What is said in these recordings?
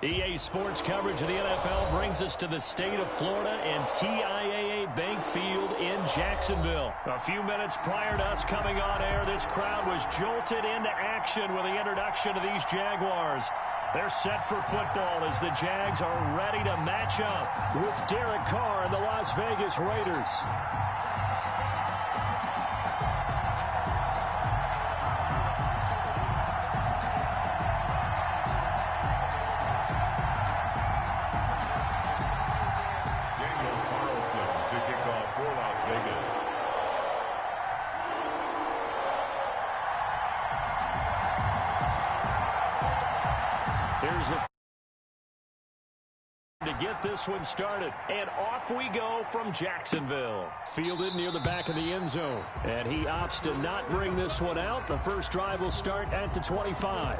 EA Sports coverage of the NFL brings us to the state of Florida and TIAA Bank Field in Jacksonville. A few minutes prior to us coming on air, this crowd was jolted into action with the introduction of these Jaguars. They're set for football as the Jags are ready to match up with Derek Carr and the Las Vegas Raiders. To get this one started, and off we go from Jacksonville. Fielded near the back of the end zone, and he opts to not bring this one out. The first drive will start at the 25.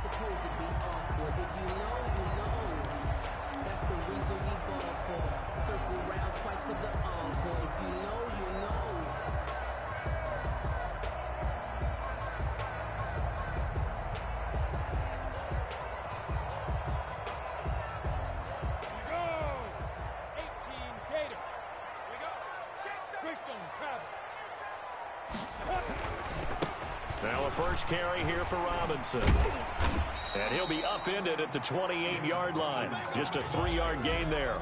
Supposed to be awkward. If you know, you know. That's the reason we ball for. Circle round twice for the encore. If you know, you know. We go! 18 Gators. We go. Christian Travis. Now a first carry here for Robinson. And he'll be upended at the 28-yard line. Just a 3-yard gain there.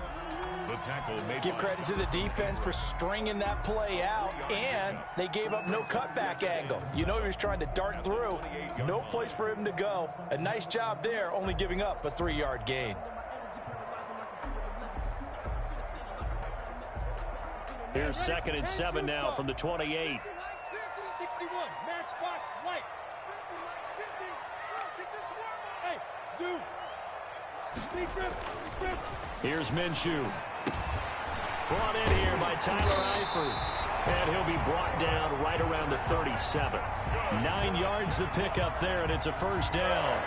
The tackle made. Give credit to the defense for stringing that play out, and they gave up no cutback angle. You know he was trying to dart through. No place for him to go. A nice job there, only giving up a 3-yard gain. Here's 2nd and 7 now from the 28. 61, matchbox lights. Hey, Zoo. Here's Minshew. Brought in here by Tyler Eifert. And he'll be brought down right around the 37. 9 yards to pick up there, and it's a first down.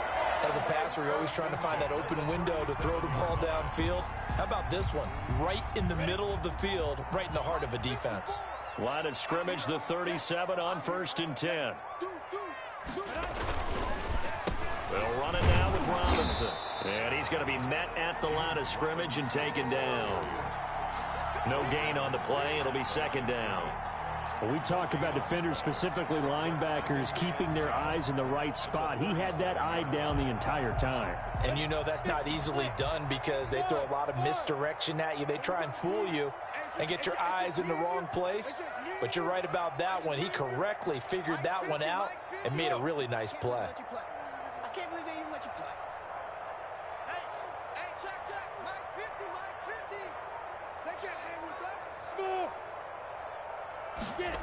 As a passer, you're always trying to find that open window to throw the ball downfield. How about this one? Right in the middle of the field, right in the heart of a defense. Line of scrimmage, the 37 on 1st and 10. They'll run it now with Robinson. And he's going to be met at the line of scrimmage and taken down. No gain on the play. It'll be 2nd down. Well, we talk about defenders, specifically linebackers, keeping their eyes in the right spot. He had that eye down the entire time. And you know that's not easily done because they throw a lot of misdirection at you. They try and fool you and get your eyes in the wrong place. But you're right about that one. He correctly figured that one out and made a really nice play. I can't believe they even let you play. Hey, check. Mike 50. They can't hang with us. Small. Get it.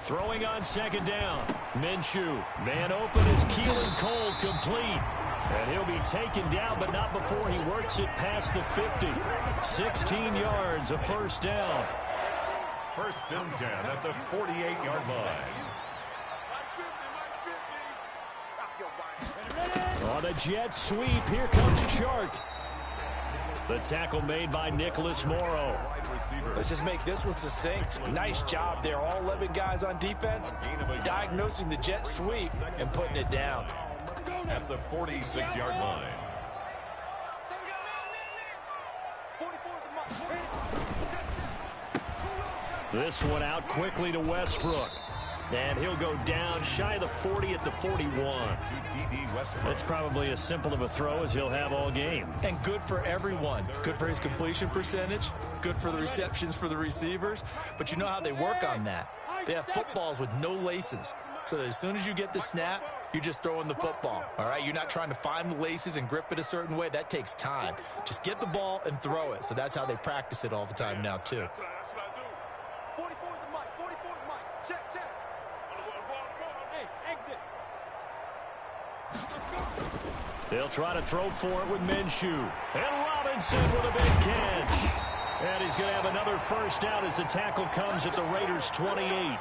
Throwing on 2nd down. Minshew. Man open is Keelan Cole complete. And he'll be taken down, but not before he works it past the 50. 16 yards, a first down. 1st and 10 at the 48-yard line. On a jet sweep, here comes Chark. The tackle made by Nicholas Morrow. Let's just make this one succinct. Nice job there. All 11 guys on defense diagnosing the jet sweep and putting it down. At the 46-yard line. This one out quickly to Westbrook. And he'll go down shy of the 40 at the 41. That's probably as simple of a throw as he'll have all game. And good for everyone. Good for his completion percentage. Good for the receptions for the receivers. But you know how they work on that. They have footballs with no laces. So that as soon as you get the snap, You're just throwing the football, all right? You're not trying to find the laces and grip it a certain way. That takes time. Just get the ball and throw it. So that's how they practice it all the time now, too. That's what I do. 44 is the mic. 44 is the mic. Check. Hey, exit. They'll try to throw for it with Minshew. And Robinson with a big catch. And he's going to have another first down as the tackle comes at the Raiders' 28.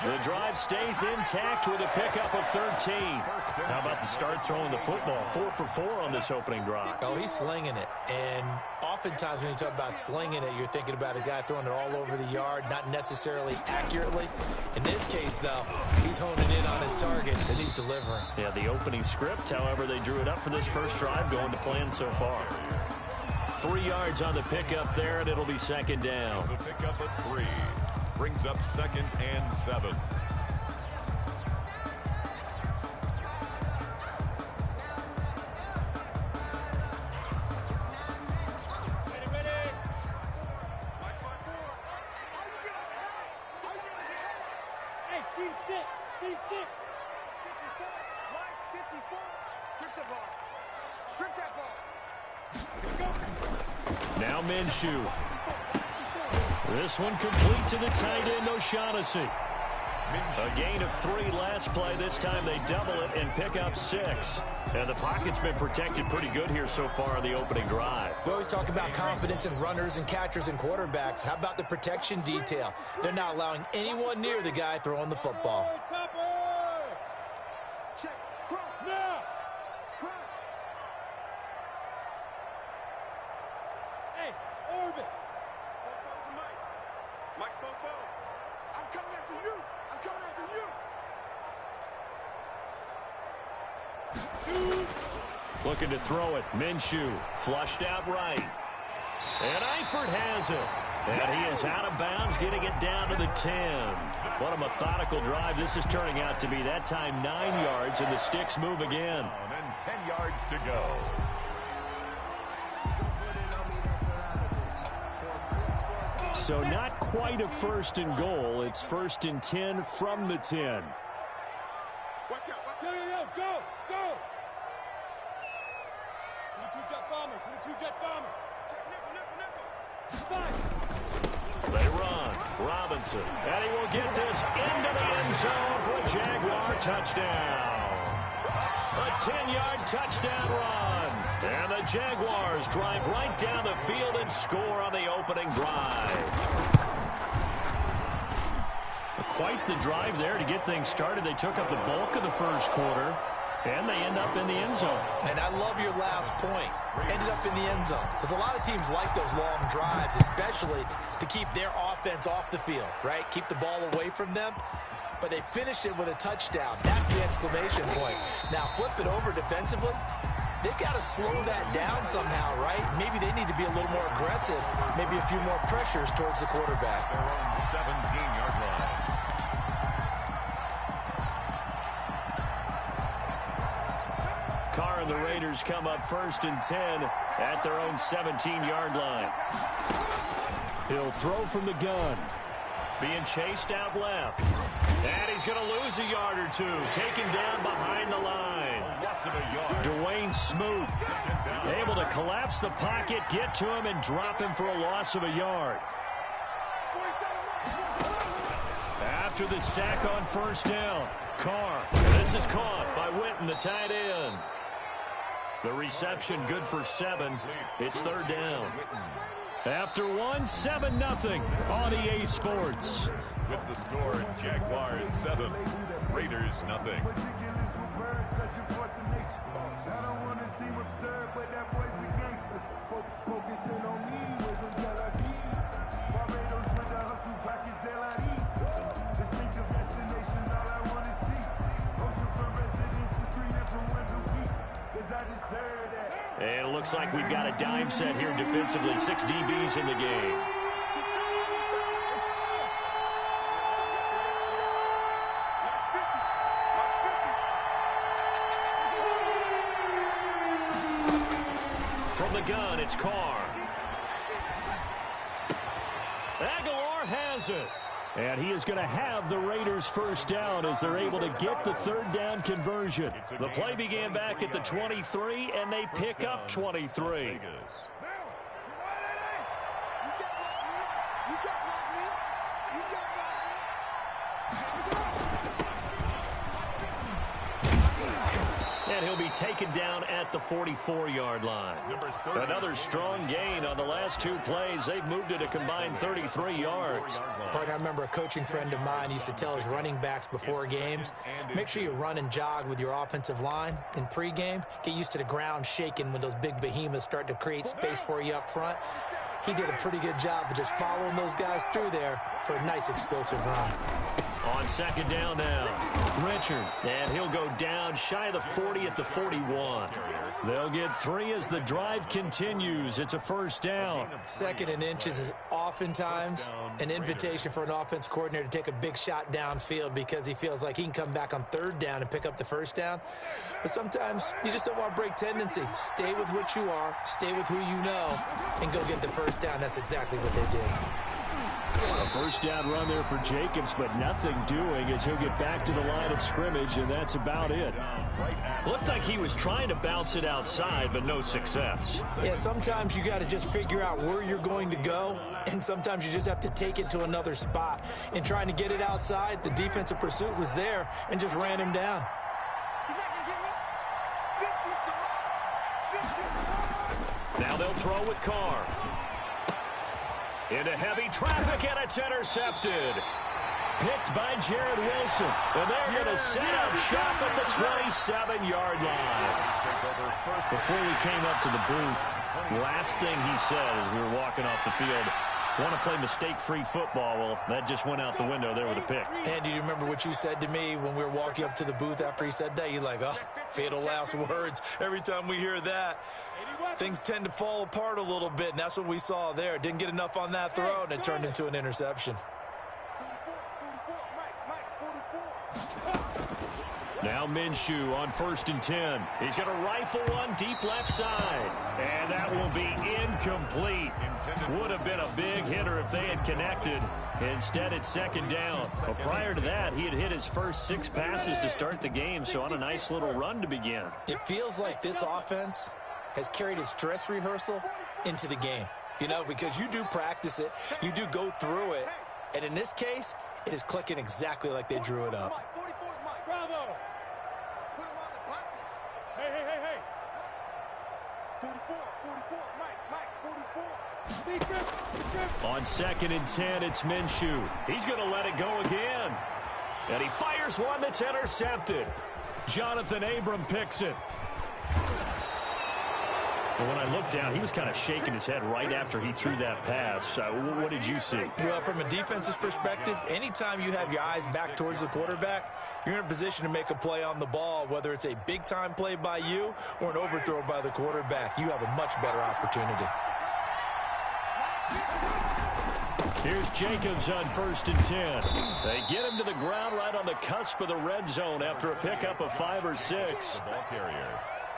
The drive stays intact with a pickup of 13. How about the start throwing the football? 4 for 4 on this opening drive. Oh, he's slinging it. And oftentimes when you talk about slinging it, you're thinking about a guy throwing it all over the yard, not necessarily accurately. In this case, though, he's honing in on his targets, and he's delivering. Yeah, the opening script, however, they drew it up for this first drive, going to plan so far. 3 yards on the pickup there, and it'll be second down. The pickup at 3 brings up 2nd and 7. Ready. Hey, Steve 6. Steve 6. 54. Mike, 54. Strip the ball. Strip that ball. Now Minshew. This one complete to the tight end, O'Shaughnessy. A gain of 3 last play. This time they double it and pick up 6. And the pocket's been protected pretty good here so far on the opening drive. We always talk about confidence in runners and catchers and quarterbacks. How about the protection detail? They're not allowing anyone near the guy throwing the football. Topper. Check. Cross. Now. Cross. Hey, orbit. Bobo's the mic. Mike's Bobo. I'm coming after you. I'm coming after you. Looking to throw it. Minshew flushed out right. And Eifert has it. And he is out of bounds, getting it down to the 10. What a methodical drive this is turning out to be. That time 9 yards, and the sticks move again. And 10 yards to go. So not quite a 1st and goal. It's 1st and 10 from the 10. Watch out. Watch out. Yo, go. 22 jet bomber. 22 jet bomber. Check. Nickel. 5. They run. Robinson. And he will get this into the end zone for a Jaguar touchdown. A 10-yard touchdown run. And the Jaguars drive right down the field and score on the opening drive. Quite the drive there to get things started. They took up the bulk of the first quarter, and they end up in the end zone. And I love your last point. Ended up in the end zone. Because a lot of teams like those long drives, especially to keep their offense off the field, right? Keep the ball away from them. But they finished it with a touchdown. That's the exclamation point. Now, flip it over defensively. They've got to slow that down somehow, right? Maybe they need to be a little more aggressive. Maybe a few more pressures towards the quarterback. Their own 17-yard line. Carr and the Raiders come up 1st and 10 at their own 17-yard line. He'll throw from the gun. Being chased out left. And he's going to lose a yard or 2. Taken down behind the line. Loss of a yard. Dwayne Smoot able to collapse the pocket, get to him, and drop him for a loss of a yard. After the sack on 1st down, Carr. This is caught by Witten, the tight end. The reception good for 7. It's 3rd down. After 1, 7-0 on EA Sports. With the score, Jaguars 7, Raiders 0. And it looks like we've got a dime set here defensively. 6 DBs in the game. From the gun, it's Carr. Aguilar has it. And he is going to have the Raiders first down as they're able to get the third down conversion. The play began back at the 23, and they pick up 23. And he'll be taken down at the 44-yard line. Another strong gain on the last two plays. They've moved it a combined 33 yards. Partner, I remember a coaching friend of mine used to tell his running backs before games, make sure you run and jog with your offensive line in pregame. Get used to the ground shaking when those big behemoths start to create space for you up front. He did a pretty good job of just following those guys through there for a nice explosive run. On second down now, Richard, and he'll go down shy of the 40 at the 41. They'll get 3 as the drive continues. It's a first down. Second and inches is oftentimes an invitation for an offense coordinator to take a big shot downfield because he feels like he can come back on third down and pick up the first down. But sometimes you just don't want to break tendency. Stay with what you are, stay with who you know, and go get the first down. That's exactly what they did. A first down run there for Jacobs, but nothing doing as he'll get back to the line of scrimmage, and that's about it. Looked like he was trying to bounce it outside, but no success. Yeah, sometimes you got to just figure out where you're going to go, and sometimes you just have to take it to another spot. In trying to get it outside, the defensive pursuit was there and just ran him down. Now they'll throw with Carr. Into heavy traffic, and it's intercepted. Picked by Jared Wilson. And they're going to set up shop at the 27-yard line. Before we came up to the booth, last thing he said as we were walking off the field, want to play mistake-free football. Well, that just went out the window there with a pick. And do you remember what you said to me when we were walking up to the booth after he said that? You're like, oh, fatal last words. Every time we hear that, things tend to fall apart a little bit, and that's what we saw there. Didn't get enough on that throw, and it turned into an interception. Now Minshew on 1st and 10. He's going to rifle one deep left side. And that will be incomplete. Would have been a big hitter if they had connected. Instead, it's second down. But prior to that, he had hit his first 6 passes to start the game, so on a nice little run to begin. It feels like this offense has carried its dress rehearsal into the game. You know, because you do practice it, you do go through it, and in this case, it is clicking exactly like they drew it up. Bravo! Let's put him on the buses. Hey! 44, Mike, 44. Defense! On 2nd and 10, it's Minshew. He's going to let it go again. And he fires one that's intercepted. Jonathan Abram picks it. But when I looked down, he was kind of shaking his head right after he threw that pass. What did you see? Well, from a defense's perspective, anytime you have your eyes back towards the quarterback, you're in a position to make a play on the ball, whether it's a big-time play by you or an overthrow by the quarterback. You have a much better opportunity. Here's Jacobs on 1st and 10. They get him to the ground right on the cusp of the red zone after a pickup of 5 or 6.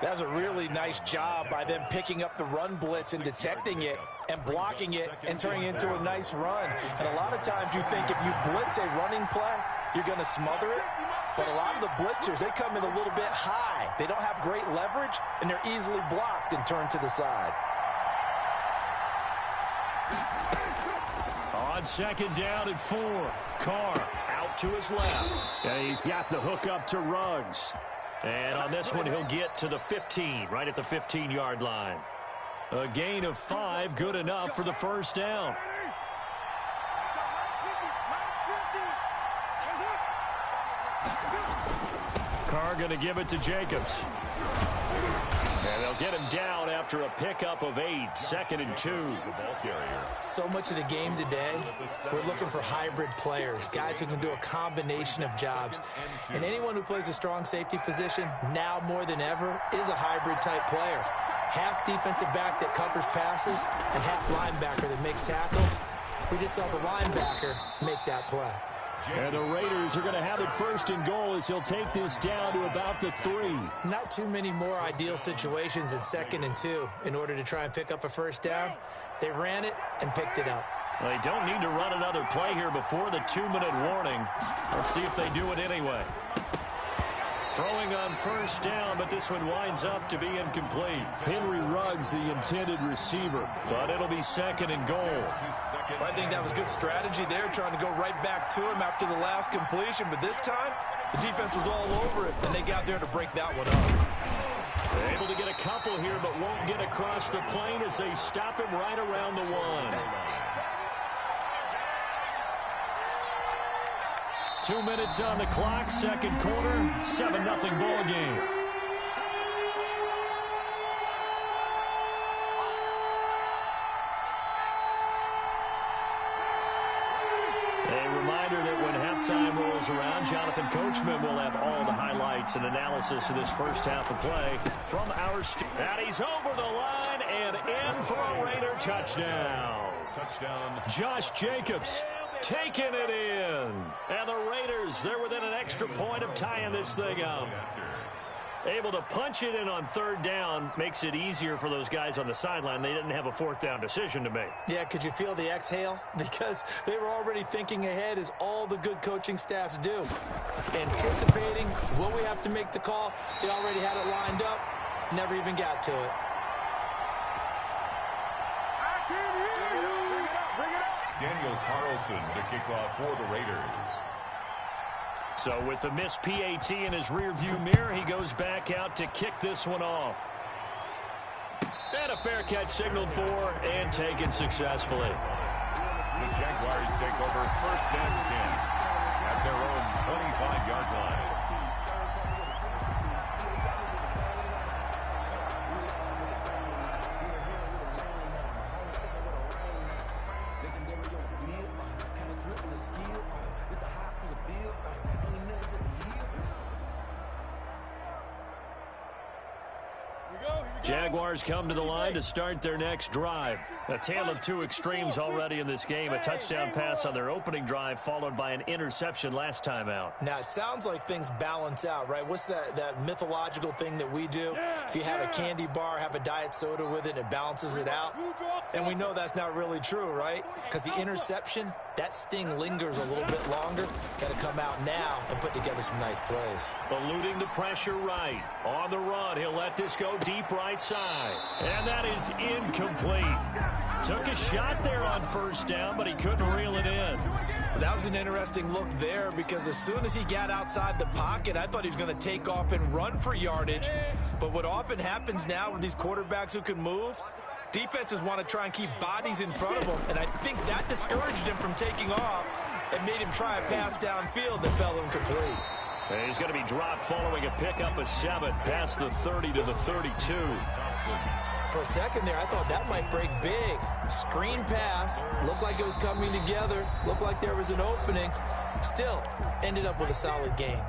That was a really nice job by them picking up the run blitz and detecting it and blocking it and turning it into a nice run. And a lot of times you think if you blitz a running play, you're going to smother it. But a lot of the blitzers, they come in a little bit high. They don't have great leverage, and they're easily blocked and turned to the side. On 2nd down and 4, Carr out to his left. And he's got the hook up to Ruggs. And on this one, he'll get to the 15, right at the 15-yard line. A gain of 5, good enough for the first down. Carr going to give it to Jacobs. And they'll get him down after a pickup of 8, 2nd and 2. So much of the game today, we're looking for hybrid players, guys who can do a combination of jobs. And anyone who plays a strong safety position, now more than ever, is a hybrid type player. Half defensive back that covers passes and half linebacker that makes tackles. We just saw the linebacker make that play. And the Raiders are going to have it first and goal as he'll take this down to about the 3. Not too many more ideal situations in 2nd and 2 in order to try and pick up a first down. They ran it and picked it up. They don't need to run another play here before the 2-minute warning. Let's see if they do it anyway. Throwing on first down, but this one winds up to be incomplete. Henry Ruggs, the intended receiver. But it'll be 2nd and goal. I think that was good strategy there, trying to go right back to him after the last completion. But this time, the defense was all over it, and they got there to break that one up. They're able to get a couple here, but won't get across the plane as they stop him right around the 1. 2 minutes on the clock, second quarter, 7-0 ball game. A reminder that when halftime rolls around, Jonathan Coachman will have all the highlights and analysis of this first half of play from our and he's over the line and in for a Raider touchdown. Josh Jacobs taking it in. And the Raiders, they're within an extra point of tying this thing up. Able to punch it in on 3rd down makes it easier for those guys on the sideline. They didn't have a 4th down decision to make. Yeah, could you feel the exhale? Because they were already thinking ahead, as all the good coaching staffs do. Anticipating, will we have to make the call? They already had it lined up, never even got to it. Daniel Carlson to kick off for the Raiders. So with the missed PAT in his rearview mirror, he goes back out to kick this one off. And a fair catch signaled for and taken successfully. The Jaguars take over 1st and 10 at their own 25-yard line. Jaguars come to the line to start their next drive. A tale of 2 extremes already in this game. A touchdown pass on their opening drive, followed by an interception last time out. Now, it sounds like things balance out, right? What's that mythological thing that we do? If you have a candy bar, have a diet soda with it, it balances it out. And we know that's not really true, right? Because the interception, that sting lingers a little bit longer. Got to come out now and put together some nice plays. Eluding the pressure right. On the run, he'll let this go deep right side. And that is incomplete. Took a shot there on first down, but he couldn't reel it in. That was an interesting look there, because as soon as he got outside the pocket, I thought he was going to take off and run for yardage. But what often happens now with these quarterbacks who can move, defenses want to try and keep bodies in front of him, and I think that discouraged him from taking off and made him try a pass downfield that fell incomplete. And he's going to be dropped following a pickup of 7 past the 30 to the 32. For a second there, I thought that might break big. Screen pass, looked like it was coming together, looked like there was an opening. Still, ended up with a solid game.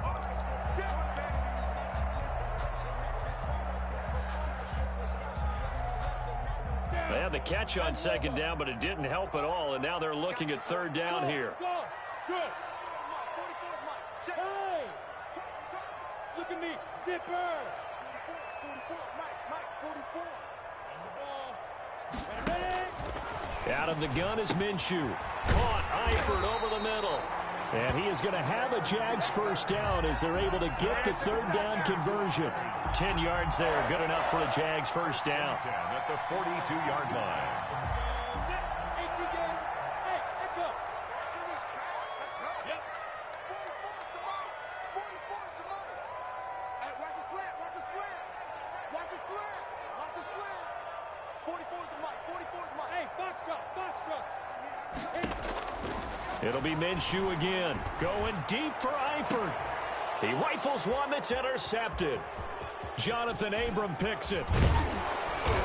They had the catch on 2nd down, but it didn't help at all, and now they're looking at 3rd down here. Good. Hey! Look at me. Zipper. 44, Mike, 44. Out of the gun is Minshew. Caught Eifert over the middle. And he is going to have a Jags first down as they're able to get the 3rd down conversion. 10 yards there, good enough for the Jags first down. At the 42-yard line. It'll be Minshew again, going deep for Eifert. He rifles one that's intercepted. Jonathan Abram picks it.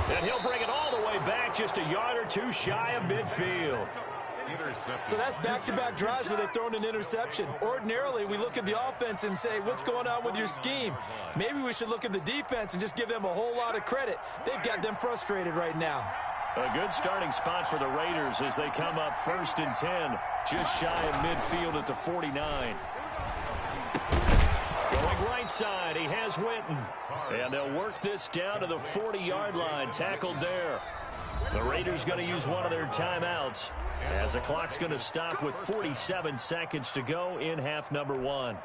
And he'll bring it all the way back, just a yard or 2 shy of midfield. So that's back-to-back drives where they've thrown an interception. Ordinarily, we look at the offense and say, what's going on with your scheme? Maybe we should look at the defense and just give them a whole lot of credit. They've got them frustrated right now. A good starting spot for the Raiders as they come up 1st and 10, just shy of midfield at the 49. Going right side, he has Witten. And they'll work this down to the 40-yard line, tackled there. The Raiders going to use one of their timeouts as the clock's going to stop with 47 seconds to go in half number 1.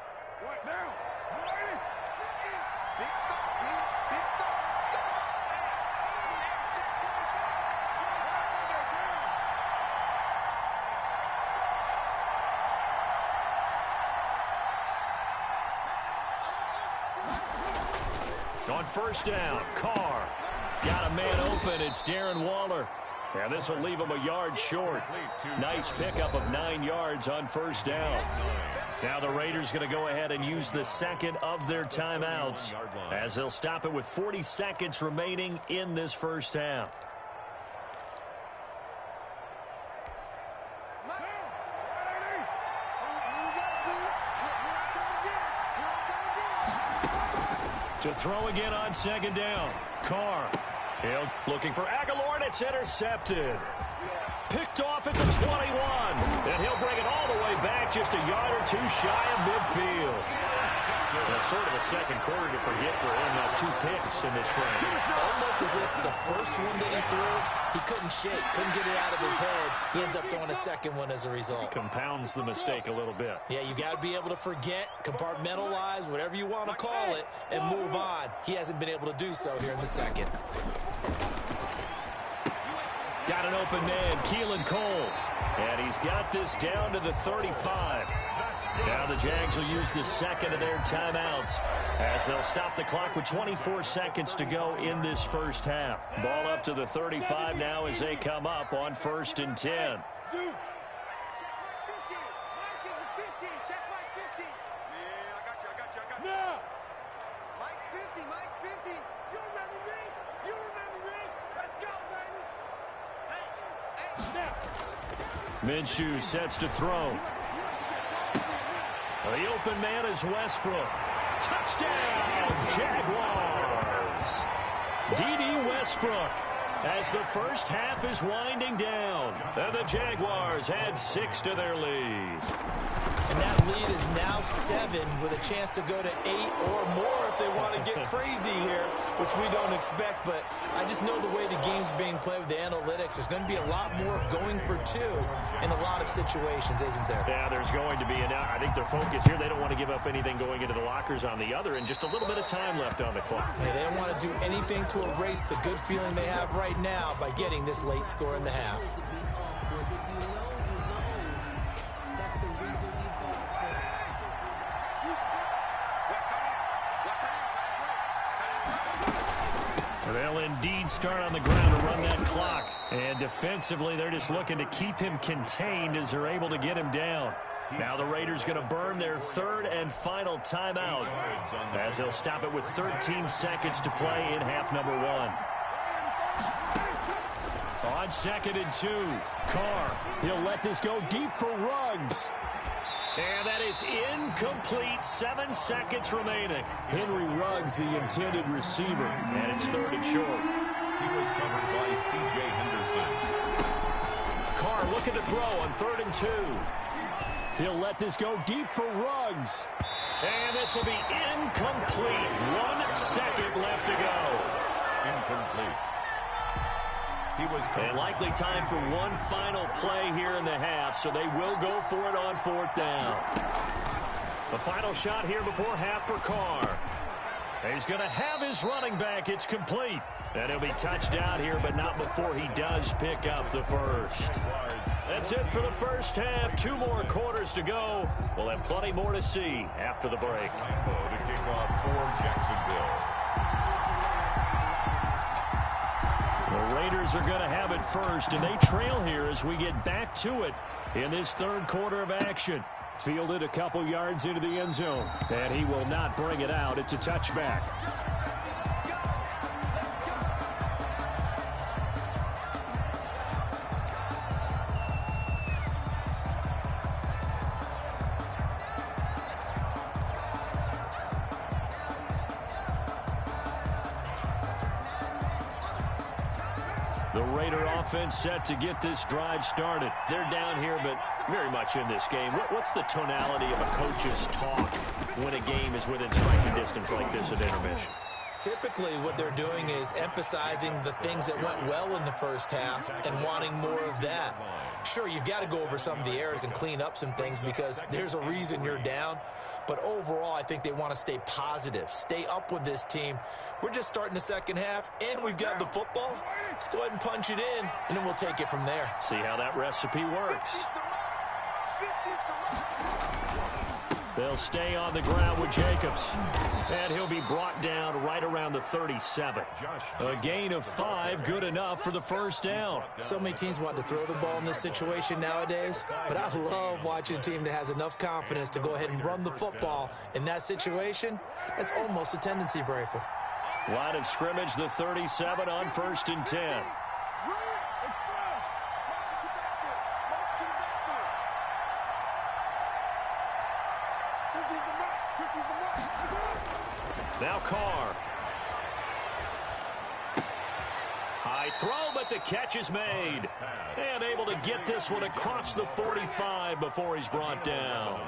On 1st down, Carr. Got a man open. It's Darren Waller. And this will leave him a yard short. Nice pickup of 9 yards on 1st down. Now the Raiders going to go ahead and use the second of their timeouts as they'll stop it with 40 seconds remaining in this 1st half. To throw again on 2nd down. Carr. Hill looking for Aguilar, and it's intercepted. Picked off at the 21. And he'll bring it all the way back just a yard or 2 shy of midfield. Well, sort of a second quarter to forget for him. Now 2 picks in this frame. Almost as if the first one that he threw, he couldn't shake, couldn't get it out of his head. He ends up throwing a second one as a result. Compounds the mistake a little bit. Yeah, you got to be able to forget, compartmentalize, whatever you want to call it, and move on. He hasn't been able to do so here in the second. Got an open man, Keelan Cole. And he's got this down to the 35. Now the Jags will use the second of their timeouts as they'll stop the clock with 24 seconds to go in this 1st half. Ball up to the 35 now as they come up on 1st and 10. Minshew sets to throw. The open man is Westbrook. Touchdown, Jaguars. D.D. Westbrook as the 1st half is winding down. And the Jaguars add 6 to their lead. And that lead is now 7 with a chance to go to 8 or more if they want to get crazy here, which we don't expect. But I just know the way the game's being played with the analytics, there's going to be a lot more going for 2 in a lot of situations, isn't there? Yeah, there's going to be. And I think their focus here, they don't want to give up anything going into the lockers on the other, and just a little bit of time left on the clock. Yeah, they don't want to do anything to erase the good feeling they have right now by getting this late score in the half. They'll indeed start on the ground to run that clock. And defensively, they're just looking to keep him contained as they're able to get him down. Now the Raiders going to burn their 3rd and final timeout as they'll stop it with 13 seconds to play in half number 1. On 2nd and 2, Carr. He'll let this go deep for Ruggs. And that is incomplete. 7 seconds remaining. Henry Ruggs, the intended receiver. And it's 3rd and short. He was covered by C.J. Henderson. Carr looking to throw on 3rd and 2. He'll let this go deep for Ruggs. And this will be incomplete. 1 second left to go. Incomplete. And likely time for one final play here in the half, so they will go for it on 4th down. The final shot here before half for Carr. He's going to have his running back. It's complete. And he'll be touchdown here, but not before he does pick up the first. That's it for the 1st half. 2 more quarters to go. We'll have plenty more to see after the break. To kick off for Jacksonville. The Raiders are going to have it first, and they trail here as we get back to it in this 3rd quarter of action. Fielded a couple yards into the end zone, and he will not bring it out. It's a touchback. The Raider offense set to get this drive started. They're down here, but very much in this game. What's the tonality of a coach's talk when a game is within striking distance like this at intermission? Typically, what they're doing is emphasizing the things that went well in the first half and wanting more of that. Sure, you've got to go over some of the errors and clean up some things because there's a reason you're down. But overall, I think they want to stay positive, stay up with this team. We're just starting the second half, and we've got the football. Let's go ahead and punch it in, and then we'll take it from there. See how that recipe works. They'll stay on the ground with Jacobs. And he'll be brought down right around the 37. A gain of 5, good enough for the first down. So many teams want to throw the ball in this situation nowadays, but I love watching a team that has enough confidence to go ahead and run the football. In that situation, that's almost a tendency breaker. Line of scrimmage, the 37 on 1st and 10. Now Carr. High throw, but the catch is made. And able to get this one across the 45 before he's brought down.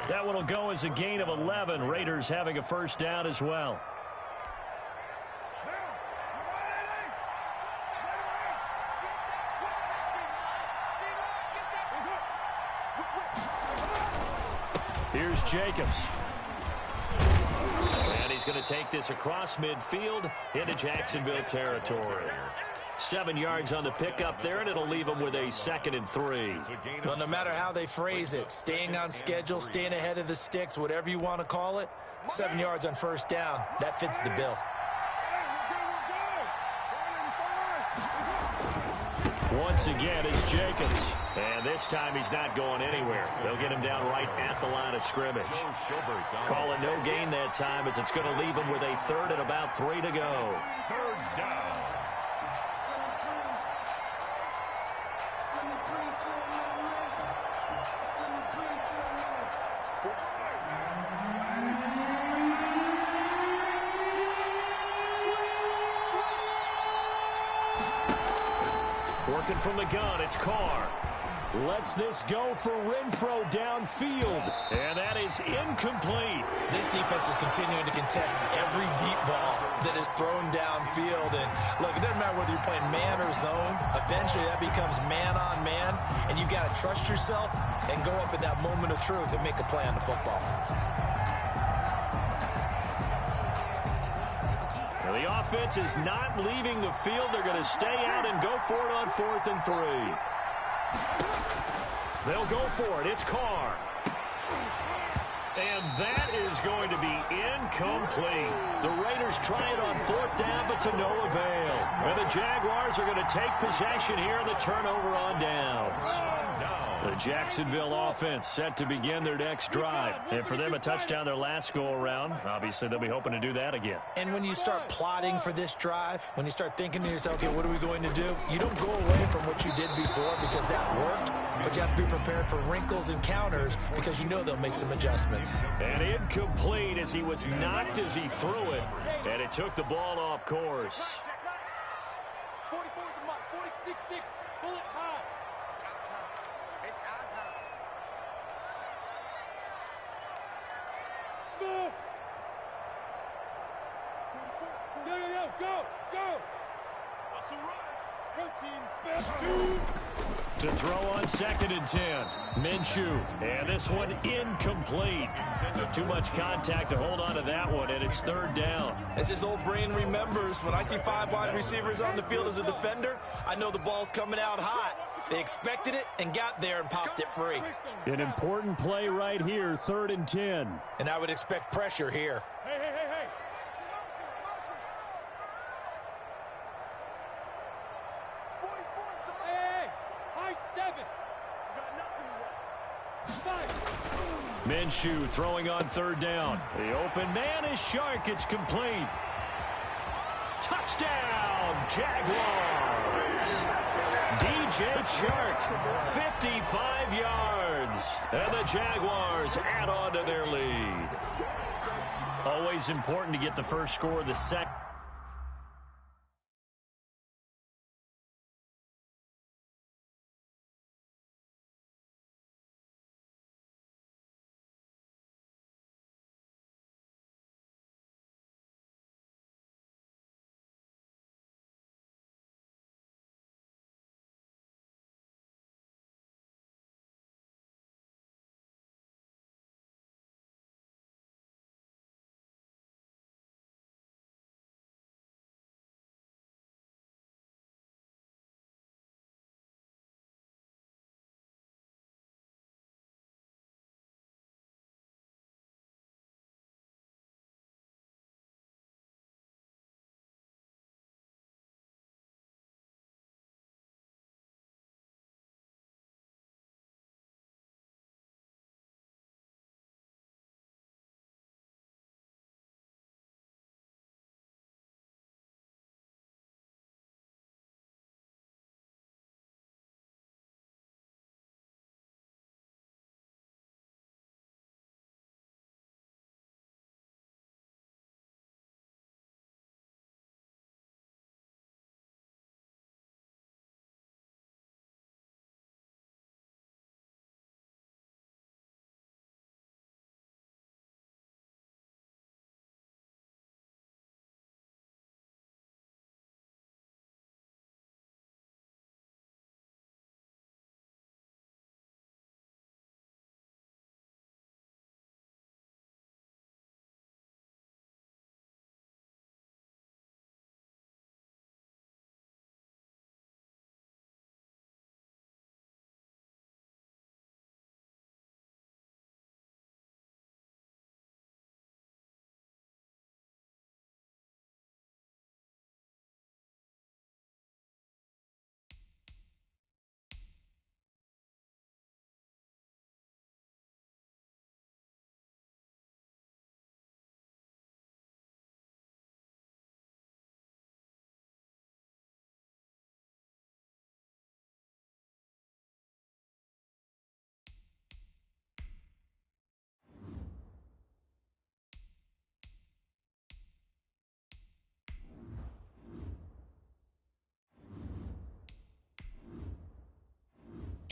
That one will go as a gain of 11. Raiders having a first down as well. Here's Jacobs. And he's going to take this across midfield into Jacksonville territory. 7 yards on the pickup there, and it'll leave him with a 2nd and 3. Well, no matter how they phrase it, staying on schedule, staying ahead of the sticks, whatever you want to call it, 7 yards on first down, that fits the bill. Once again, it's Jacobs. And this time he's not going anywhere. They'll get him down right at the line of scrimmage. Call it no gain that time as it's going to leave him with a 3rd and about 3 to go. 3rd down. Working from the gun, it's Carr. Lets this go for Renfro downfield. And that is incomplete. This defense is continuing to contest every deep ball that is thrown downfield. And look, it doesn't matter whether you're playing man or zone. Eventually that becomes man on man. And you got to trust yourself and go up in that moment of truth and make a play on the football. Now the offense is not leaving the field. They're going to stay out and go for it on 4th and 3. They'll go for it. It's Carr. And that is going to be incomplete. The Raiders try it on 4th down, but to no avail. And the Jaguars are going to take possession here on the turnover on downs. The Jacksonville offense set to begin their next drive. And for them, a touchdown their last go-around. Obviously, they'll be hoping to do that again. And when you start plotting for this drive, when you start thinking to yourself, okay, what are we going to do? You don't go away from what you did before because that worked. But you have to be prepared for wrinkles and counters because you know they'll make some adjustments. And incomplete as he was knocked as he threw it. And it took the ball off course. 44 is the mark. 46-6. Bullet high. It's our time. Smoke. Yo, go. That's a run. Protein spell 2. To throw on 2nd and 10. Minshew. And this one incomplete. Too much contact to hold on to that one, and it's 3rd down. As his old brain remembers, when I see 5 wide receivers on the field as a defender, I know the ball's coming out hot. They expected it and got there and popped it free. An important play right here, 3rd and 10. And I would expect pressure here. Hey. High 7. You got nothing left. 5. Minshew throwing on 3rd down. The open man is Shark. It's complete. Touchdown, Jaguars. DJ Chark, 55 yards. And the Jaguars add on to their lead. Always important to get the first score of the second.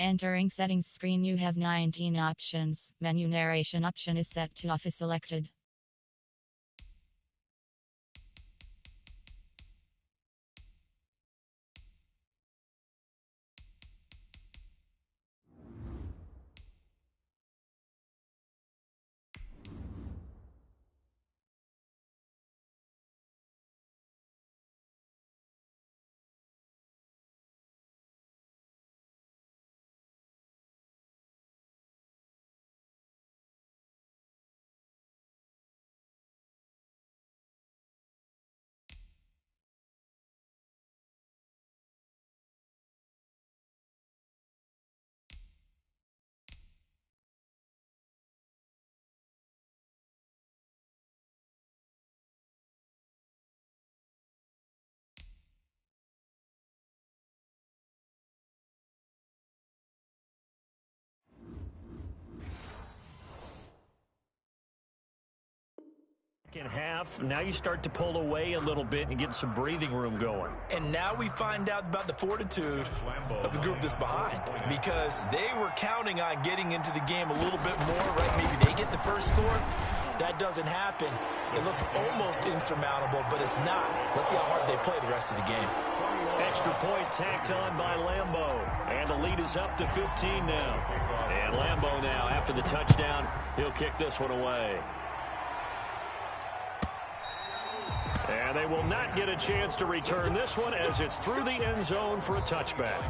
Entering settings screen, you have 19 options. Menu narration option is set to off is selected. In half, now you start to pull away a little bit and get some breathing room going. And now we find out about the fortitude of the group that's behind, because they were counting on getting into the game a little bit more, right? Maybe they get the first score. That doesn't happen. It looks almost insurmountable, but it's not. Let's see how hard they play the rest of the game. Extra point tacked on by Lambeau. And the lead is up to 15 now. And Lambeau now, after the touchdown, he'll kick this one away. And they will not get a chance to return this one as it's through the end zone for a touchback.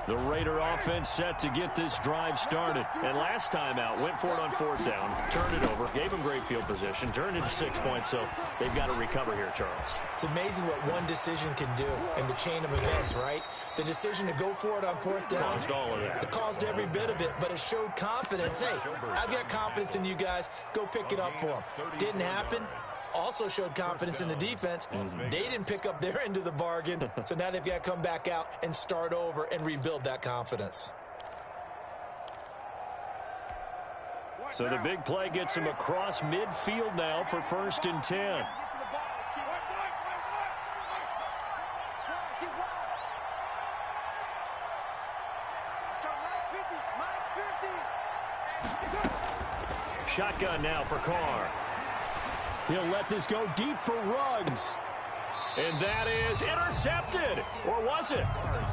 The Raider offense set to get this drive started. And last time out, went for it on 4th down, turned it over, gave them great field position, turned it to 6 points, so they've got to recover here, Charles. It's amazing what one decision can do in the chain of events, right? The decision to go for it on 4th down. Caused all of that. It caused every bit of it, but it showed confidence. Hey, I've got confidence in you guys. Go pick it up for them. Didn't happen. Also showed confidence in the defense. They didn't pick up their end of the bargain, so now they've got to come back out and start over and rebuild that confidence. So the big play gets him across midfield now for 1st and 10. Shotgun now for Carr. He'll let this go deep for Ruggs. And that is intercepted. Or was it?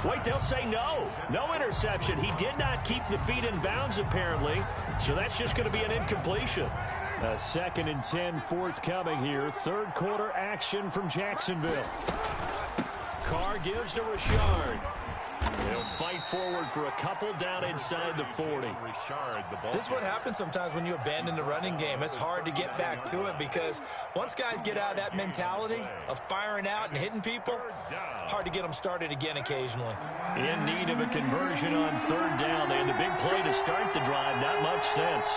Wait, they'll say no. No interception. He did not keep the feet in bounds, apparently. So that's just going to be an incompletion. A 2nd and 10 forthcoming here. 3rd quarter action from Jacksonville. Carr gives to Richard. They'll fight forward for a couple down inside the 40. This is what happens sometimes when you abandon the running game. It's hard to get back to it because once guys get out of that mentality of firing out and hitting people, hard to get them started again occasionally. In need of a conversion on 3rd down. They had the big play to start the drive. Not much sense.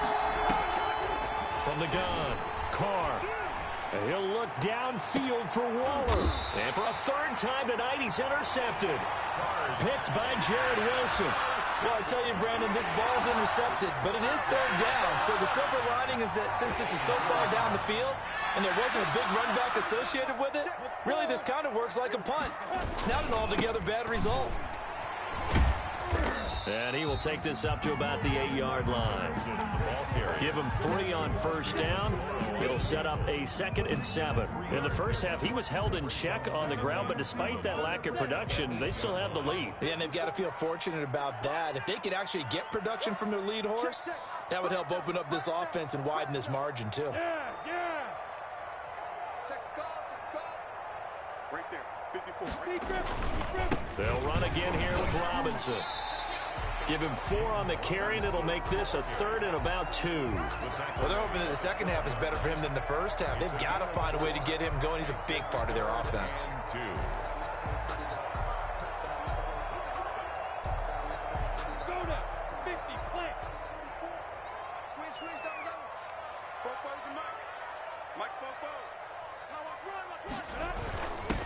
From the gun, Carr. He'll look downfield for Waller. And for a 3rd time tonight, he's intercepted. Picked by Jared Wilson. Well, I tell you, Brandon, this ball's intercepted, but it is 3rd down. So the silver lining is that since this is so far down the field and there wasn't a big run back associated with it, really this kind of works like a punt. It's not an altogether bad result. And he will take this up to about the 8-yard line. Give him 3 on 1st down. It'll set up a 2nd and 7. In the first half, he was held in check on the ground, but despite that lack of production, they still have the lead. Yeah, and they've got to feel fortunate about that. If they could actually get production from their lead horse, that would help open up this offense and widen this margin, too. Right there, 54. They'll run again here with Robinson. Give him 4 on the carry, and it'll make this a 3rd and about 2. Well, they're hoping that the second half is better for him than the first half. They've got to find a way to get him going. He's a big part of their offense. Go now. 50, play. Squeeze, down, down. Bobo's the Mike. Mike's Bobo. Now watch run.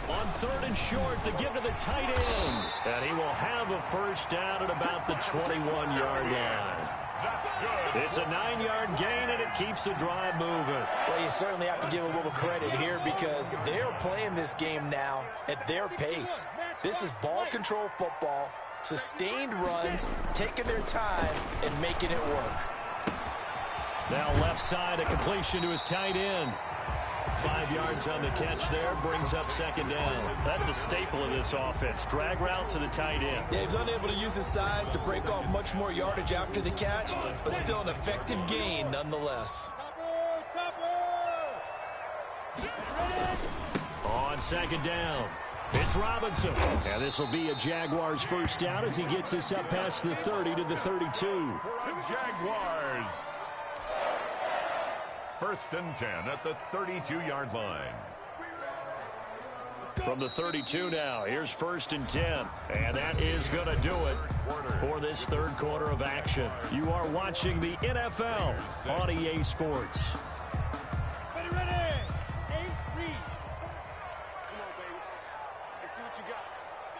On 3rd and short, to give to the tight end. And he will have a 1st down at about the 21-yard line. It's a 9-yard gain, and it keeps the drive moving. Well, you certainly have to give a little credit here because they're playing this game now at their pace. This is ball control football, sustained runs, taking their time, and making it work. Now left side, a completion to his tight end. 5 yards on the catch there, brings up second down. That's a staple of this offense. Drag route to the tight end. Yeah, he's unable to use his size to break off much more yardage after the catch, but still an effective gain nonetheless. On second down, it's Robinson. And this will be a Jaguars first down as he gets this up past the 30 to the 32. The Jaguars. First and 10 at the 32-yard line. From the 32 now, here's first and 10. And that is going to do it for this third quarter of action. You are watching the NFL on EA Sports. Ready, ready. 8, read. Come on, baby. Let's see what you got.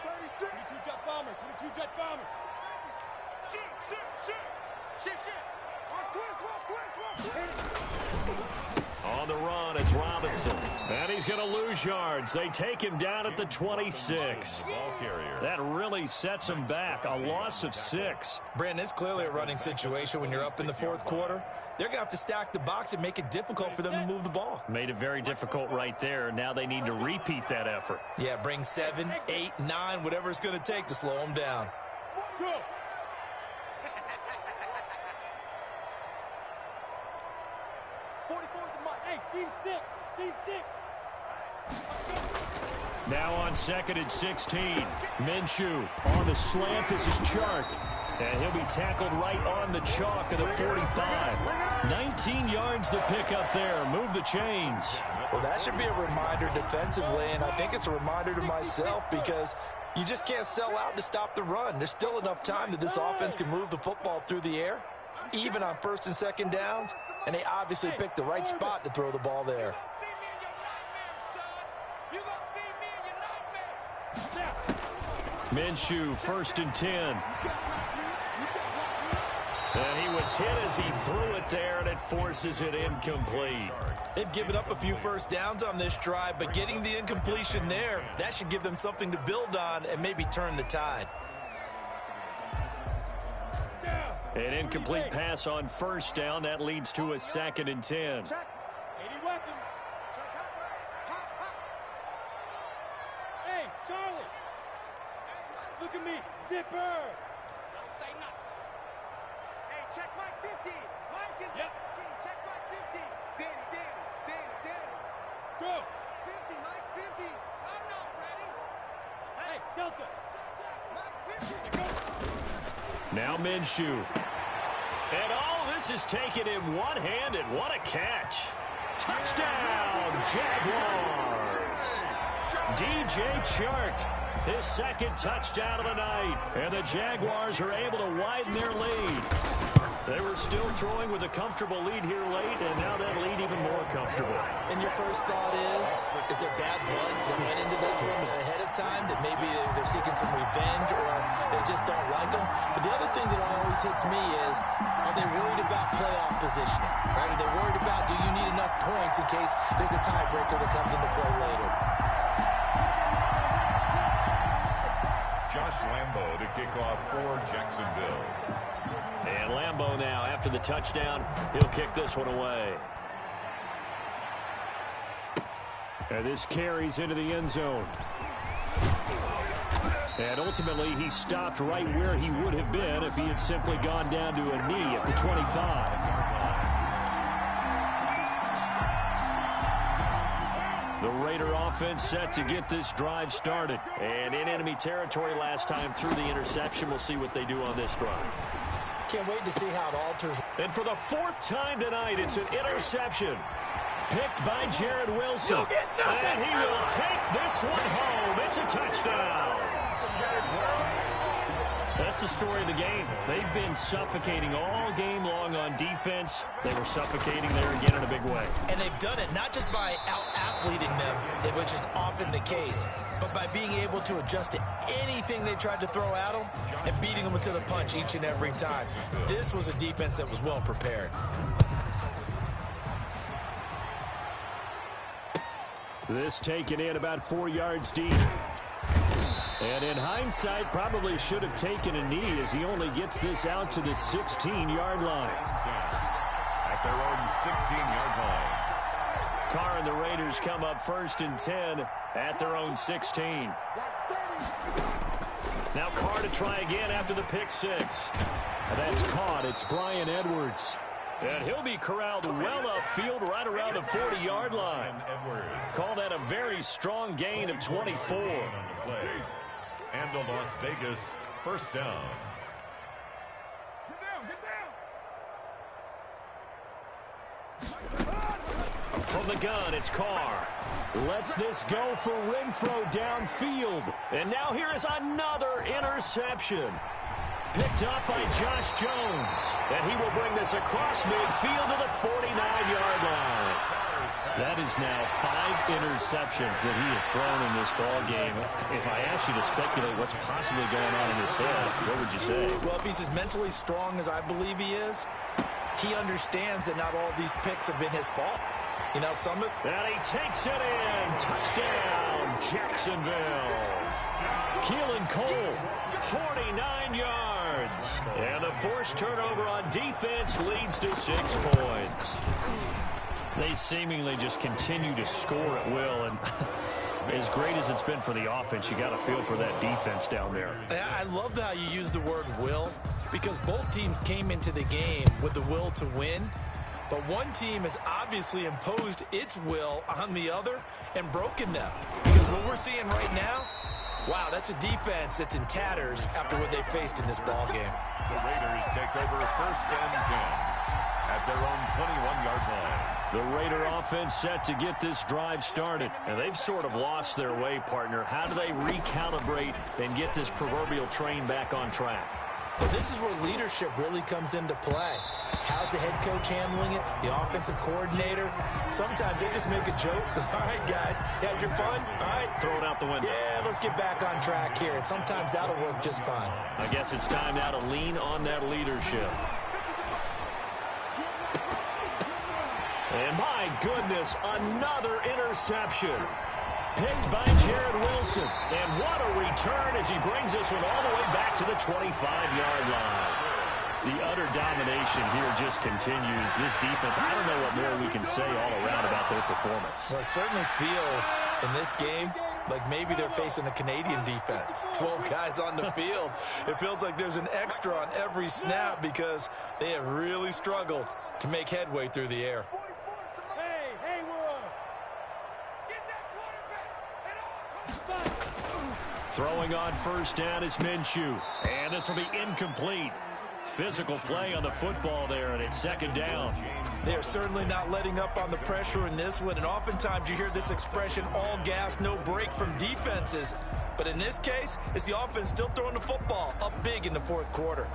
36. 22 jet bomber. 22 jet bomber. Shit. On the run, it's Robinson. And he's going to lose yards. They take him down at the 26. Ball carrier. That really sets him back. A loss of 6. Brandon, it's clearly a running situation when you're up in the fourth quarter. They're going to have to stack the box and make it difficult for them to move the ball. Made it very difficult right there. Now they need to repeat that effort. Yeah, bring 7, 8, 9, whatever it's going to take to slow them down. Go. 44 to Mike. Hey, seam 6. Now on second and 16. Minshew on the slant. This is Chark. And he'll be tackled right on the chalk of the 45. 19 yards to pick up there. Move the chains. Well, that should be a reminder defensively, and I think it's a reminder to myself because you just can't sell out to stop the run. There's still enough time that this offense can move the football through the air, even on first and second downs, and they obviously picked the right spot to throw the ball there. Minshew, first and 10. And he was hit as he threw it there, and it forces it incomplete. They've given up a few first downs on this drive, but getting the incompletion there, that should give them something to build on and maybe turn the tide. An incomplete pass on first down. That leads to a second and 10. 80 weapon. Hey, Charlie. Look at me. Zipper. Don't say nothing. Hey, check Mike 50. Mike is 50. Check Mike 50. Danny. Go. It's 50. Mike's 50. I'm not ready. Hey, Delta. Check. Mike 50. Now Minshew. And all this is taken in one-handed. What a catch. Touchdown, Jaguars. DJ Chark, his second touchdown of the night. And the Jaguars are able to widen their lead. They were still throwing with a comfortable lead here late, and now that lead even more comfortable. And your first thought is there bad blood that went into this one ahead of time, that maybe they're seeking some revenge or they just don't like them? But the other thing that always hits me is, are they worried about playoff positioning? Right? Are they worried about, do you need enough points in case there's a tiebreaker that comes into play later? Josh Lambo to kick off for Jacksonville. And Lambo now, after the touchdown, he'll kick this one away. And this carries into the end zone. And ultimately, he stopped right where he would have been if he had simply gone down to a knee at the 25. The Raider offense set to get this drive started. And in enemy territory last time through the interception. We'll see what they do on this drive. Can't wait to see how it alters. And for the fourth time tonight, it's an interception. Picked by Jared Wilson. And he will take this one home. It's a touchdown. A that's the story of the game. They've been suffocating all game long on defense. They were suffocating there again in a big way. And they've done it not just by out-athleting them, which is often the case, but by being able to adjust to anything they tried to throw at them and beating them to the punch each and every time. This was a defense that was well prepared. This taken in about 4 yards deep. And in hindsight, probably should have taken a knee as he only gets this out to the 16-yard line. At their own 16-yard line. Carr and the Raiders come up 1st and 10 at their own 16. Now Carr to try again after the pick six. And that's caught. It's Bryan Edwards. And he'll be corralled well upfield right around the 40-yard line. Call that a very strong gain of 24. And the Las Vegas first down. From the gun, it's Carr. Lets this go for Renfro downfield. And now here is another interception. Picked up by Josh Jones. And he will bring this across midfield to the 49-yard line. That is now 5 interceptions that he has thrown in this ball game. If I asked you to speculate what's possibly going on in his head, what would you say? Well, if he's as mentally strong as I believe he is, he understands that not all of these picks have been his fault. You know, some of... And he takes it in. Touchdown, Jacksonville. Keelan Cole, 49 yards. And the forced turnover on defense leads to 6 points. They seemingly just continue to score at will. And as great as it's been for the offense, you got to feel for that defense down there. I love how you use the word will, because both teams came into the game with the will to win. But one team has obviously imposed its will on the other and broken them. Because what we're seeing right now, wow, that's a defense that's in tatters after what they faced in this ball game. The Raiders take over 1st and 10 at their own 21-yard line. The Raider offense set to get this drive started. And they've sort of lost their way, partner. How do they recalibrate and get this proverbial train back on track? Well, this is where leadership really comes into play. How's the head coach handling it? The offensive coordinator? Sometimes they just make a joke. All right, guys, you had your fun? All right. Throw it out the window. Yeah, let's get back on track here. And sometimes that'll work just fine. I guess it's time now to lean on that leadership. And my goodness, another interception. Picked by Jared Wilson. And what a return as he brings this one all the way back to the 25-yard line. The utter domination here just continues. This defense, I don't know what more we can say all around about their performance. Well, it certainly feels in this game like maybe they're facing a Canadian defense. 12 guys on the field. It feels like there's an extra on every snap because they have really struggled to make headway through the air. Throwing on 1st down is Minshew. And this will be incomplete. Physical play on the football there, and it's 2nd down. They are certainly not letting up on the pressure in this one, and oftentimes you hear this expression, all gas, no break from defenses. But in this case, it's the offense still throwing the football up big in the 4th quarter.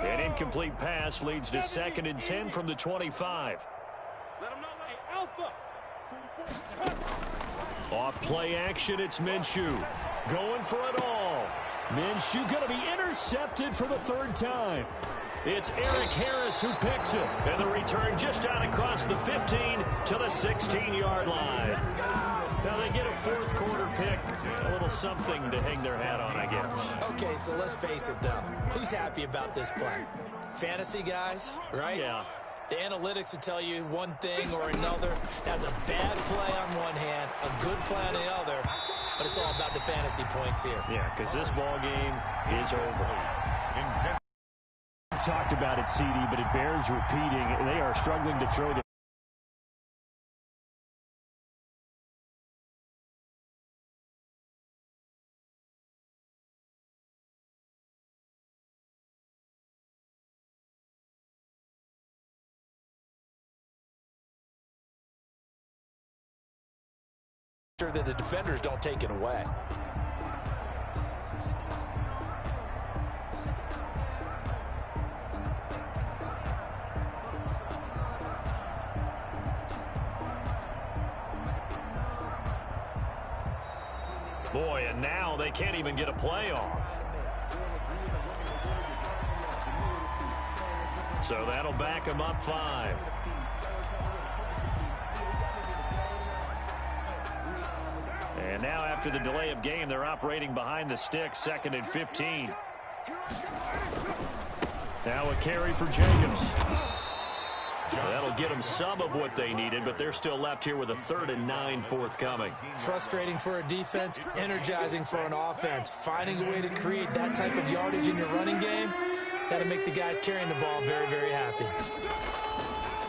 An incomplete pass leads to 2nd and 10 from the 25. Off play action, it's Minshew. Going for it all. Minshew going to be intercepted for the 3rd time. It's Eric Harris who picks it. And the return just out across the 15 to the 16-yard line. Now they get a 4th quarter pick. A little something to hang their hat on, I guess. Okay, so let's face it, though. Who's happy about this play? Fantasy guys, right? Yeah. The analytics will tell you one thing or another. That's a bad play on one hand, a good play on the other, but it's all about the fantasy points here. Yeah, because this ball game is over. We've talked about it, CD, but it bears repeating. They are struggling to throw the sure that the defenders don't take it away. Boy, and now they can't even get a playoff. So that'll back them up 5. And now after the delay of game, they're operating behind the sticks, 2nd and 15. Now a carry for Jacobs. That'll get them some of what they needed, but they're still left here with a 3rd and 9 forthcoming. Frustrating for a defense, energizing for an offense. Finding a way to create that type of yardage in your running game, that'll make the guys carrying the ball very, very happy.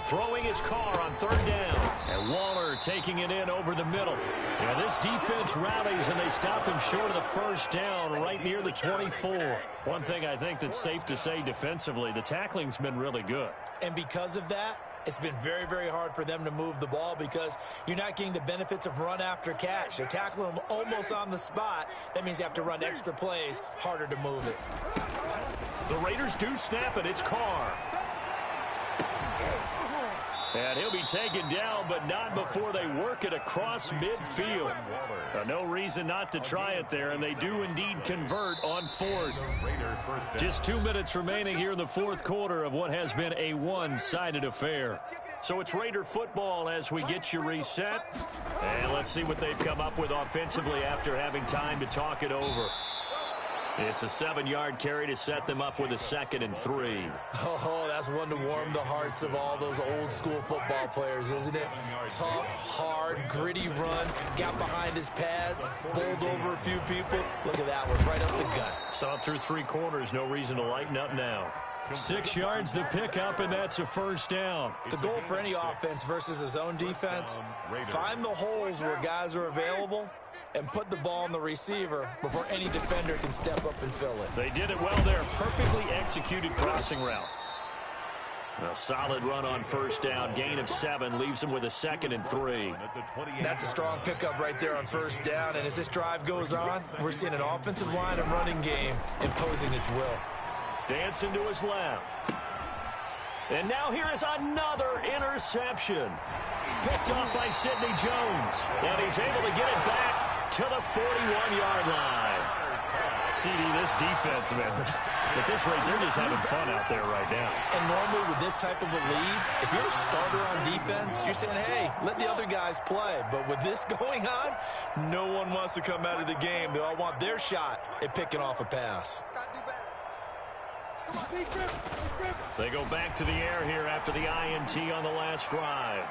Throwing his car on 3rd down. And Waller taking it in over the middle. Yeah, this defense rallies, and they stop him short of the 1st down right near the 24. One thing I think that's safe to say defensively, the tackling's been really good. And because of that, it's been very, very hard for them to move the ball because you're not getting the benefits of run after catch. They're tackling them almost on the spot. That means you have to run extra plays, harder to move it. The Raiders do snap it. It's Carr. And he'll be taken down, but not before they work it across midfield. No reason not to try it there, and they do indeed convert on 4th. Just 2 minutes remaining here in the 4th quarter of what has been a one-sided affair. So it's Raider football as we get you reset. And let's see what they've come up with offensively after having time to talk it over. It's a 7-yard carry to set them up with a 2nd and 3. Oh, that's one to warm the hearts of all those old-school football players, isn't it? Tough, hard, gritty run, got behind his pads, bowled over a few people. Look at that one, right up the gut. Saw it through 3 quarters, no reason to lighten up now. 6 yards the pickup, and that's a 1st down. The goal for any offense versus his own defense, find the holes where guys are available and put the ball on the receiver before any defender can step up and fill it. They did it well there. Perfectly executed crossing route. A solid run on 1st down. Gain of 7 leaves them with a 2nd and 3. That's a strong pickup right there on 1st down. And as this drive goes on, we're seeing an offensive line and running game imposing its will. Dancing to his left. And now here is another interception. Picked off by Sidney Jones. And he's able to get it back to the 41-yard line. CD, this defense, man, at this rate, they're just having fun out there right now. And normally with this type of a lead, if you're a starter on defense, you're saying, hey, let the other guys play. But with this going on, no one wants to come out of the game. They all want their shot at picking off a pass. They go back to the air here after the INT on the last drive.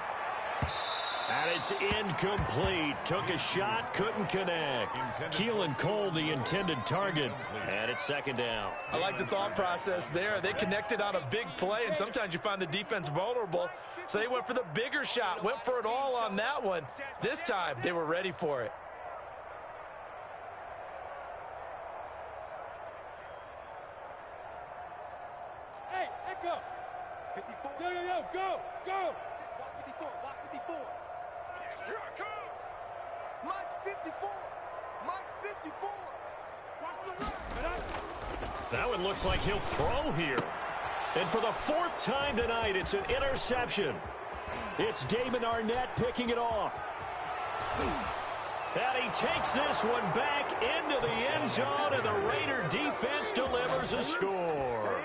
And it's incomplete. Took a shot, couldn't connect. Keelan Cole, the intended target. And it's 2nd down. I like the thought process there. They connected on a big play, and sometimes you find the defense vulnerable. So they went for the bigger shot, went for it all on that one. This time, they were ready for it. Hey, Echo. 54. Yo, go. Watch 54. Here I come. Mike's 54. Mike's 54. Watch the right. That one looks like he'll throw here. And for the 4th time tonight, it's an interception. It's Damon Arnett picking it off. And he takes this one back into the end zone, and the Raider defense delivers a score.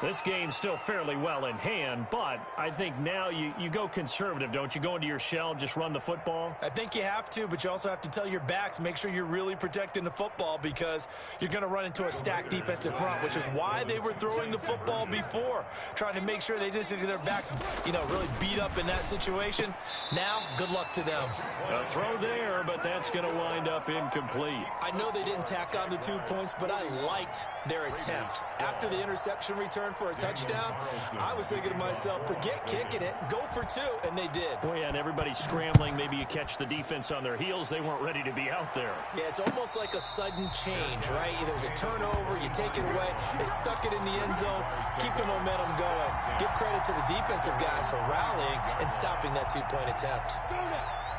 This game's still fairly well in hand, but I think now you go conservative, don't you? Go into your shell, just run the football? I think you have to, but you also have to tell your backs, make sure you're really protecting the football because you're going to run into a stacked defensive front, which is why they were throwing the football before, trying to make sure they just get their backs, really beat up in that situation. Now, good luck to them. A throw there, but that's going to wind up incomplete. I know they didn't tack on the 2 points, but I liked their attempt. After the interception return for a touchdown, I was thinking to myself, forget kicking it, go for 2, and they did. Well, yeah, and everybody's scrambling. Maybe you catch the defense on their heels. They weren't ready to be out there. Yeah, it's almost like a sudden change, right? There's a turnover, you take it away, they stuck it in the end zone, keep the momentum going. Give credit to the defensive guys for rallying and stopping that 2-point attempt.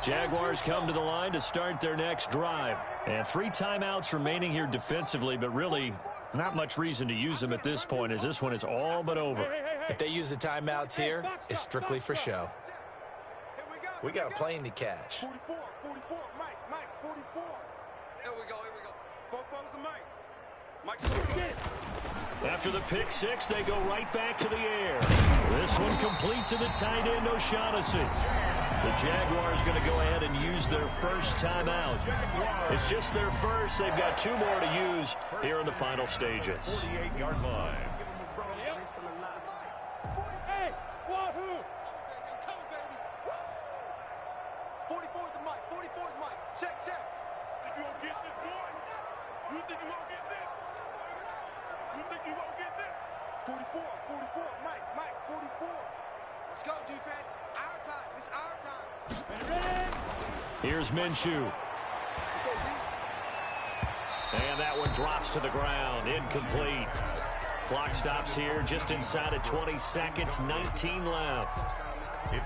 Jaguars come to the line to start their next drive. And 3 timeouts remaining here defensively, but really not much reason to use them at this point as this one is all but over. If they use the timeouts here, it's strictly for show. We got a plane to catch. 44, Mike, 44. Here we go. Football's the Mike. After the pick 6, they go right back to the air. This one complete to the tight end, O'Shaughnessy. The Jaguars going to go ahead and use their first timeout. It's just their first. They've got 2 more to use here in the final stages. 48-yard line. Hey, wahoo! Come on, baby. 44's the Mike. 44's Mike. Check. Think you gonna get this, boy? You think you gonna get this? You think you gonna get this? 44, Mike, 44. Let's go, defense. Our time. It's our time. Ready? Here's Minshew. Let's go, D. And that one drops to the ground. Incomplete. Clock stops here just inside of 20 seconds. 19 left.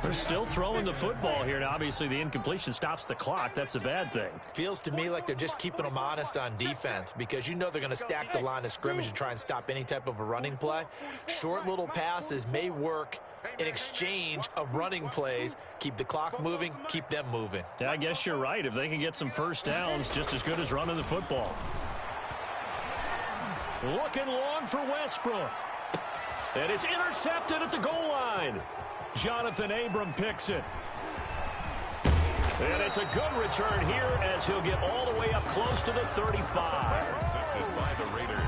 They're still throwing the football here. Now, obviously, the incompletion stops the clock. That's a bad thing. Feels to me like they're just keeping them honest on defense because you know they're going to stack the line of scrimmage and try and stop any type of a running play. Short little passes may work in exchange of running plays. Keep the clock moving, keep them moving. Yeah, I guess you're right. If they can get some first downs, just as good as running the football. Looking long for Westbrook. And it's intercepted at the goal line. Jonathan Abram picks it. And it's a good return here as he'll get all the way up close to the 35. Intercepted by the Raiders.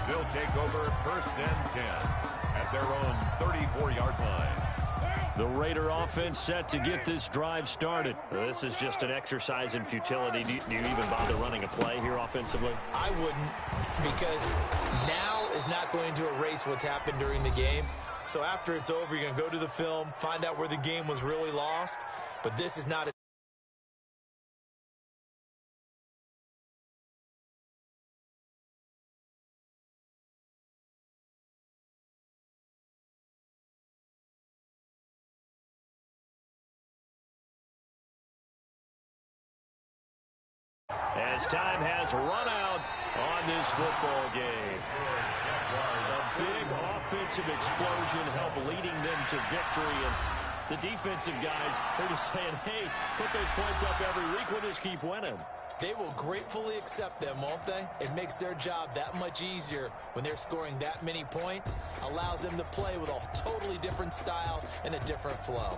They'll take over first and 10 at their own 34-yard line. The Raider offense set to get this drive started. This is just an exercise in futility. Do you even bother running a play here offensively? I wouldn't, because now is not going to erase what's happened during the game. So after it's over, you're going to go to the film, find out where the game was really lost. But this is not a as time has run out on this football game. A big offensive explosion helped leading them to victory. And the defensive guys, they're just saying, hey, put those points up every week. We'll just keep winning. They will gratefully accept them, won't they? It makes their job that much easier when they're scoring that many points. Allows them to play with a totally different style and a different flow.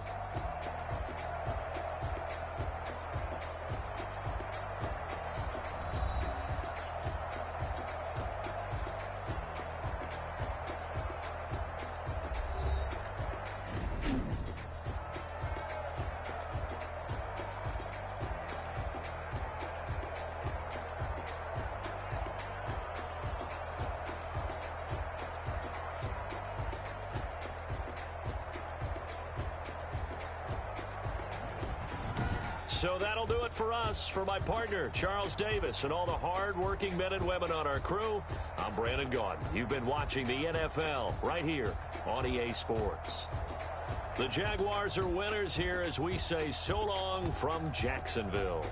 So that'll do it for us. For my partner, Charles Davis, and all the hard-working men and women on our crew, I'm Brandon Gaudin. You've been watching the NFL right here on EA Sports. The Jaguars are winners here as we say so long from Jacksonville.